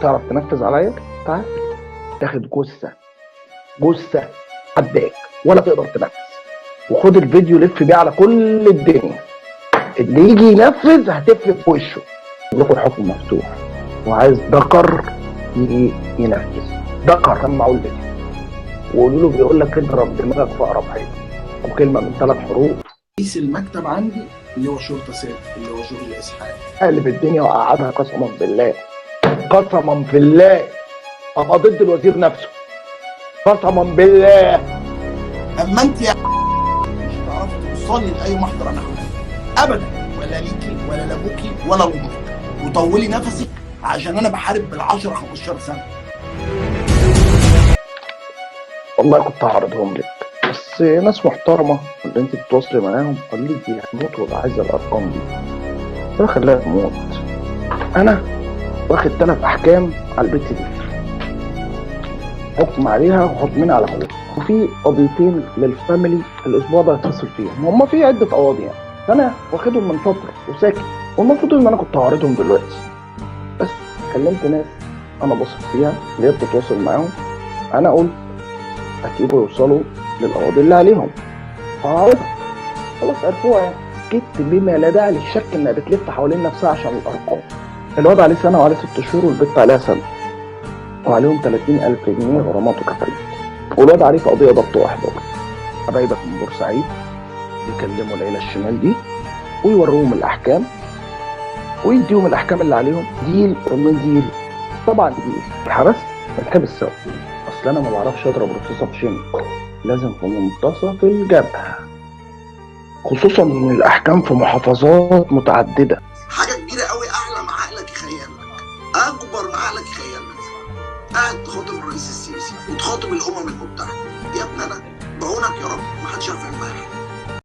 تعرف تنفذ عليا؟ تعال تاخد جثه عداك ولا تقدر تنفذ، وخد الفيديو لف بيه على كل الدنيا، اللي يجي ينفذ هتفلت في وشه. لكم الحكم مفتوح، وعايز ذكر يجي ينفذ. ذكر سمعوا الفيديو وقولوا له بيقول لك اضرب دماغك في اقرب حاجه، وكلمه من 3 حروف. رئيس المكتب عندي اللي هو شرطه سابق، اللي هو شغل اسعاف، قلب الدنيا وقعدها قسما بالله، قسما بالله ابقى ضد الوزير نفسه، قسما بالله. اما انت يا مش هتعرفي توصلي لاي محضر انا عملته ابدا، ولا ليكي ولا لابوكي ولا لامك. وطولي نفسك عشان انا بحارب بال10 15 سنه. والله كنت هعرضهم لك، بس ناس محترمه اللي انت بتتواصلي معاهم قالوا لي دي هتموت ولا عايزه الارقام دي، انا خليها تموت. انا واخد 3 احكام على البت دي، حكم عليها وحكمين على اخوها، وفي قضيتين للفاميلي الاسبوع ده هتصل فيهم، هم في عده قواضي يعني، فانا واخدهم من فتره وساكت، والمفروض ان انا كنت هعرضهم دلوقتي، بس كلمت ناس انا بثق فيها اللي هي بتتواصل معاهم، انا قلت هتيجوا يوصلوا للقواضي اللي عليهم فهعرضها، خلاص عرفوها يعني. جيت بما لا داعي للشك انها بتلف حوالين نفسها عشان الارقام. الواد عليه سنه وعليه 6 شهور، والبنت عليها سنه، وعليهم 30,000 جنيه غرامات وكفالات، والواد عليه في قضيه ضبط واحضار. حبايبك من بورسعيد يكلموا العيله الشمال دي ويوروهم الاحكام ويديهم الاحكام اللي عليهم، ديل ومن ديل. طبعا ديل الحرس الحبس سوا، اصل انا ما بعرفش اضرب رصاصه في شنك، لازم في منتصف الجبهه، خصوصا ان الاحكام في محافظات متعدده. حاجه كبيره قوي، اعلى ما عقلك يخيل لك، اكبر ما عقلك يخيل لك. قاعد تخاطب الرئيس السيسي وتخاطب الامم المتحده